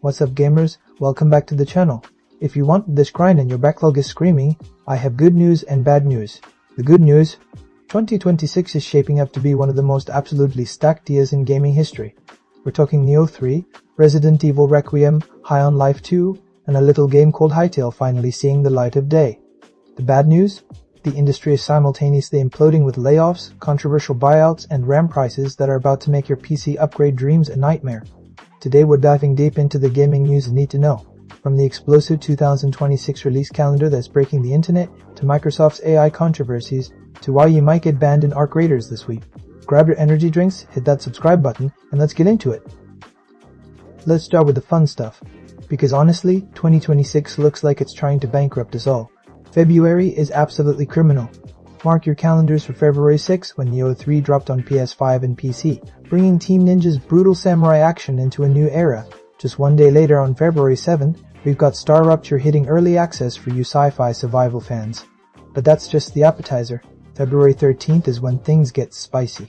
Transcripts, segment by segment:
What's up gamers, welcome back to the channel. If you want this grind and your backlog is screaming, I have good news and bad news. The good news, 2026 is shaping up to be one of the most absolutely stacked years in gaming history. We're talking Nioh 3, Resident Evil Requiem, High on Life 2, and a little game called Hytale finally seeing the light of day. The bad news? The industry is simultaneously imploding with layoffs, controversial buyouts, and RAM prices that are about to make your PC upgrade dreams a nightmare. Today we're diving deep into the gaming news you need to know. From the explosive 2026 release calendar that's breaking the internet, to Microsoft's AI controversies, to why you might get banned in Arc Raiders this week. Grab your energy drinks, hit that subscribe button, and let's get into it. Let's start with the fun stuff. Because honestly, 2026 looks like it's trying to bankrupt us all. February is absolutely criminal. Mark your calendars for February 6 when Nioh 3 dropped on PS5 and PC, bringing Team Ninja's brutal samurai action into a new era. Just one day later on February 7, we've got Star Rupture hitting early access for you sci-fi survival fans. But that's just the appetizer. February 13th is when things get spicy.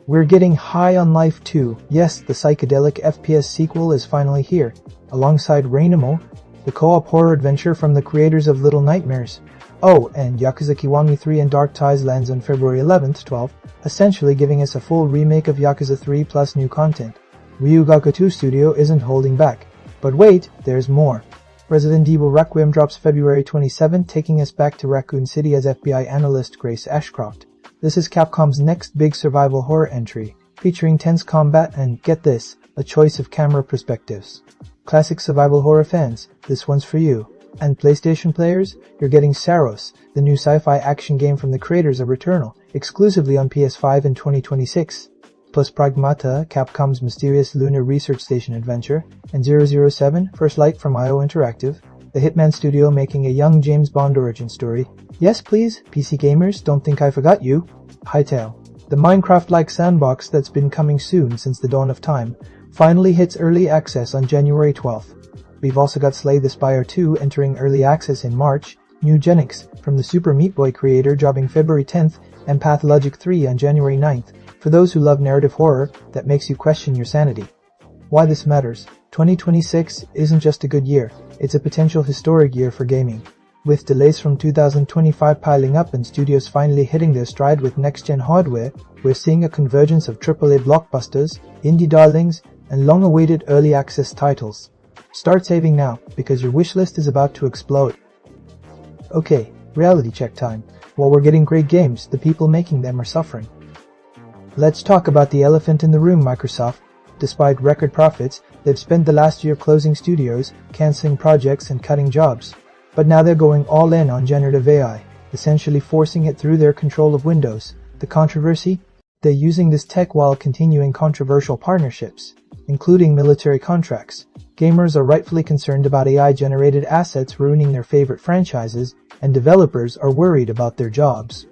We're getting High on Life 2. Yes, the psychedelic FPS sequel is finally here, alongside Rainamo, the co-op horror adventure from the creators of Little Nightmares. Oh, and Yakuza Kiwami 3 and Dark Ties lands on February 11th, 12th, essentially giving us a full remake of Yakuza 3 plus new content. Ryugaku 2 Studio isn't holding back. But wait, there's more. Resident Evil Requiem drops February 27th, taking us back to Raccoon City as FBI analyst Grace Ashcroft. This is Capcom's next big survival horror entry, featuring tense combat and, get this, a choice of camera perspectives. Classic survival horror fans, this one's for you. And PlayStation players, you're getting Saros, the new sci-fi action game from the creators of Returnal, exclusively on PS5 in 2026. Plus Pragmata, Capcom's mysterious lunar research station adventure, and 007, First Light from IO Interactive, the Hitman studio making a young James Bond origin story. Yes please, PC gamers, don't think I forgot you. Hytale, the Minecraft-like sandbox that's been coming soon since the dawn of time, finally hits early access on January 12th. We've also got Slay the Spire 2 entering early access in March, New Genix from the Super Meat Boy creator dropping February 10th, and Pathologic 3 on January 9th, for those who love narrative horror that makes you question your sanity. Why this matters? 2026 isn't just a good year, it's a potential historic year for gaming. With delays from 2025 piling up and studios finally hitting their stride with next-gen hardware, we're seeing a convergence of AAA blockbusters, indie darlings, and long-awaited early access titles. Start saving now, because your wishlist is about to explode. Okay, reality check time. While we're getting great games, the people making them are suffering. Let's talk about the elephant in the room, Microsoft. Despite record profits, they've spent the last year closing studios, cancelling projects, and cutting jobs. But now they're going all in on generative AI, essentially forcing it through their control of Windows. The controversy? They're using this tech while continuing controversial partnerships, including military contracts. Gamers are rightfully concerned about AI-generated assets ruining their favorite franchises, and developers are worried about their jobs.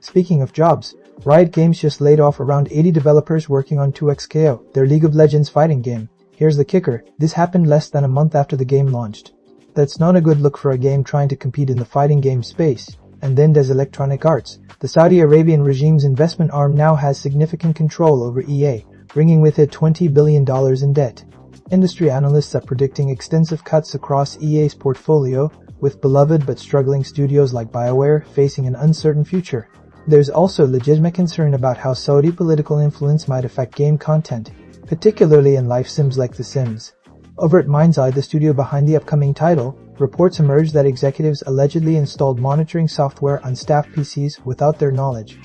Speaking of jobs, Riot Games just laid off around 80 developers working on 2XKO, their League of Legends fighting game. Here's the kicker, this happened less than a month after the game launched. That's not a good look for a game trying to compete in the fighting game space. And then there's Electronic Arts. The Saudi Arabian regime's investment arm now has significant control over EA, bringing with it $20 billion in debt. Industry analysts are predicting extensive cuts across EA's portfolio, with beloved but struggling studios like BioWare facing an uncertain future. There's also legitimate concern about how Saudi political influence might affect game content, particularly in life sims like The Sims. Over at MindsEye, the studio behind the upcoming title, reports emerged that executives allegedly installed monitoring software on staff PCs without their knowledge.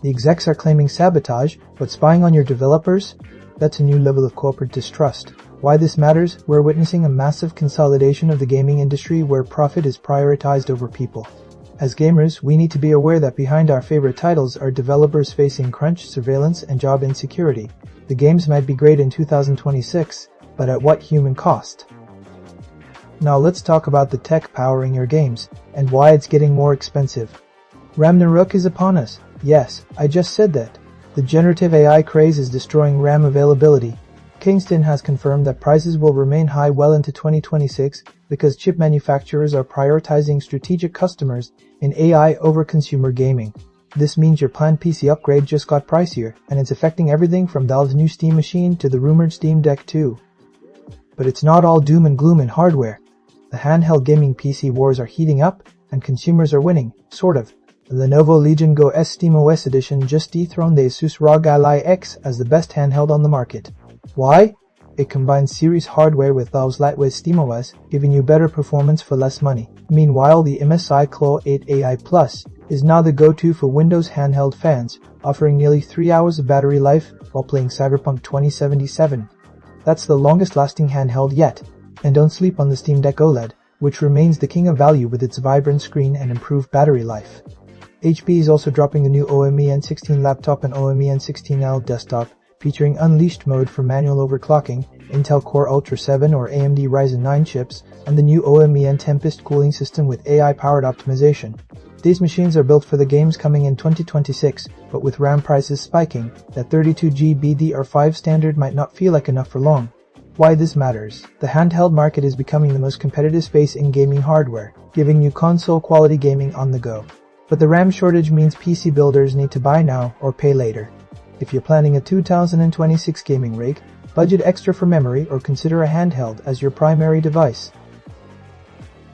The execs are claiming sabotage, but spying on your developers? That's a new level of corporate distrust. Why this matters? We're witnessing a massive consolidation of the gaming industry where profit is prioritized over people. As gamers, we need to be aware that behind our favorite titles are developers facing crunch, surveillance, and job insecurity. The games might be great in 2026, but at what human cost? Now let's talk about the tech powering your games, and why it's getting more expensive. Ragnarok is upon us. Yes, I just said that. The generative AI craze is destroying RAM availability. Kingston has confirmed that prices will remain high well into 2026 because chip manufacturers are prioritizing strategic customers in AI over consumer gaming. This means your planned PC upgrade just got pricier, and it's affecting everything from Valve's new Steam machine to the rumored Steam Deck 2. But it's not all doom and gloom in hardware. The handheld gaming PC wars are heating up, and consumers are winning, sort of. The Lenovo Legion Go S SteamOS edition just dethroned the Asus ROG Ally X as the best handheld on the market. Why? It combines series hardware with Valve's lightweight SteamOS, giving you better performance for less money. Meanwhile, the MSI Claw 8 AI Plus is now the go-to for Windows handheld fans, offering nearly 3 hours of battery life while playing Cyberpunk 2077. That's the longest-lasting handheld yet. And don't sleep on the Steam Deck OLED, which remains the king of value with its vibrant screen and improved battery life. HP is also dropping the new OMEN 16 laptop and OMEN 16L desktop, featuring Unleashed mode for manual overclocking, Intel Core Ultra 7 or AMD Ryzen 9 chips, and the new OMEN Tempest cooling system with AI-powered optimization. These machines are built for the games coming in 2026, but with RAM prices spiking, that 32GB DDR5 standard might not feel like enough for long. Why this matters: the handheld market is becoming the most competitive space in gaming hardware, giving you console-quality gaming on the go. But the RAM shortage means PC builders need to buy now or pay later. If you're planning a 2026 gaming rig, budget extra for memory or consider a handheld as your primary device.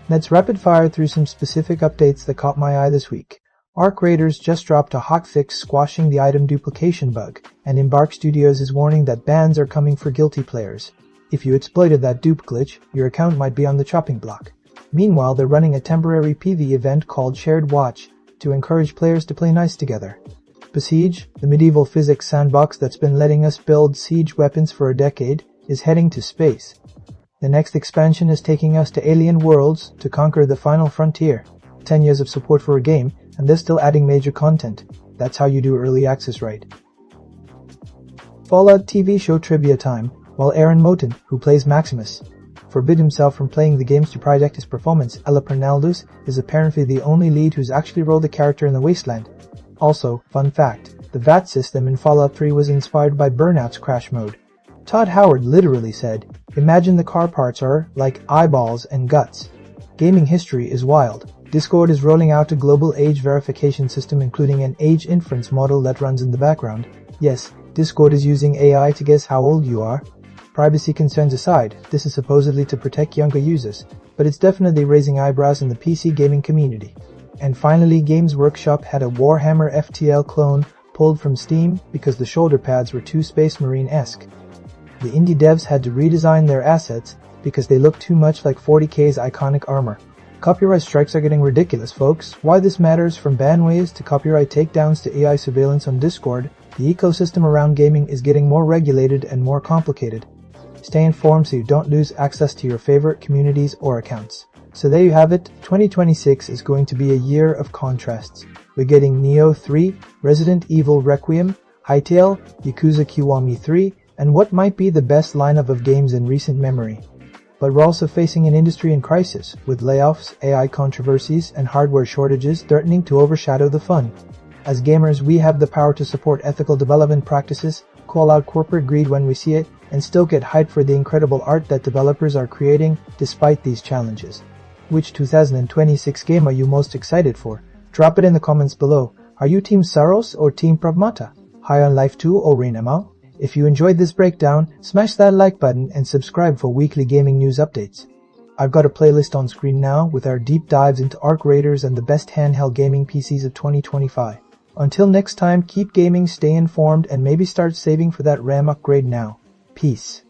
Let's rapid fire through some specific updates that caught my eye this week. Arc Raiders just dropped a hotfix squashing the item duplication bug, and Embark Studios is warning that bans are coming for guilty players. If you exploited that dupe glitch, your account might be on the chopping block. Meanwhile, they're running a temporary PvE event called Shared Watch to encourage players to play nice together. Besiege, the medieval physics sandbox that's been letting us build siege weapons for a decade, is heading to space. The next expansion is taking us to alien worlds to conquer the final frontier. 10 years of support for a game, and they're still adding major content. That's how you do early access right. Fallout TV show trivia time, while Aaron Moten, who plays Maximus, forbid himself from playing the games to protect his performance, Ella Pernaldus is apparently the only lead who's actually rolled a character in the Wasteland. Also, fun fact, the VAT system in Fallout 3 was inspired by Burnout's crash mode. Todd Howard literally said, "Imagine the car parts are like eyeballs and guts." Gaming history is wild. Discord is rolling out a global age verification system including an age inference model that runs in the background. Yes, Discord is using AI to guess how old you are. Privacy concerns aside, this is supposedly to protect younger users, but it's definitely raising eyebrows in the PC gaming community. And finally, Games Workshop had a Warhammer FTL clone pulled from Steam because the shoulder pads were too Space Marine-esque. The indie devs had to redesign their assets because they look too much like 40K's iconic armor. Copyright strikes are getting ridiculous, folks. Why this matters, from banways to copyright takedowns to AI surveillance on Discord, the ecosystem around gaming is getting more regulated and more complicated. Stay informed so you don't lose access to your favorite communities or accounts. So there you have it, 2026 is going to be a year of contrasts. We're getting Nioh 3, Resident Evil Requiem, Hytale, Yakuza Kiwami 3, and what might be the best lineup of games in recent memory. But we're also facing an industry in crisis, with layoffs, AI controversies, and hardware shortages threatening to overshadow the fun. As gamers, we have the power to support ethical development practices, call out corporate greed when we see it, and still get hyped for the incredible art that developers are creating despite these challenges. Which 2026 game are you most excited for? Drop it in the comments below. Are you Team Saros or Team Pragmata? High on Life 2 or Rain Amal? If you enjoyed this breakdown, smash that like button and subscribe for weekly gaming news updates. I've got a playlist on screen now with our deep dives into Arc Raiders and the best handheld gaming PCs of 2025. Until next time, keep gaming, stay informed, and maybe start saving for that RAM upgrade now. Peace.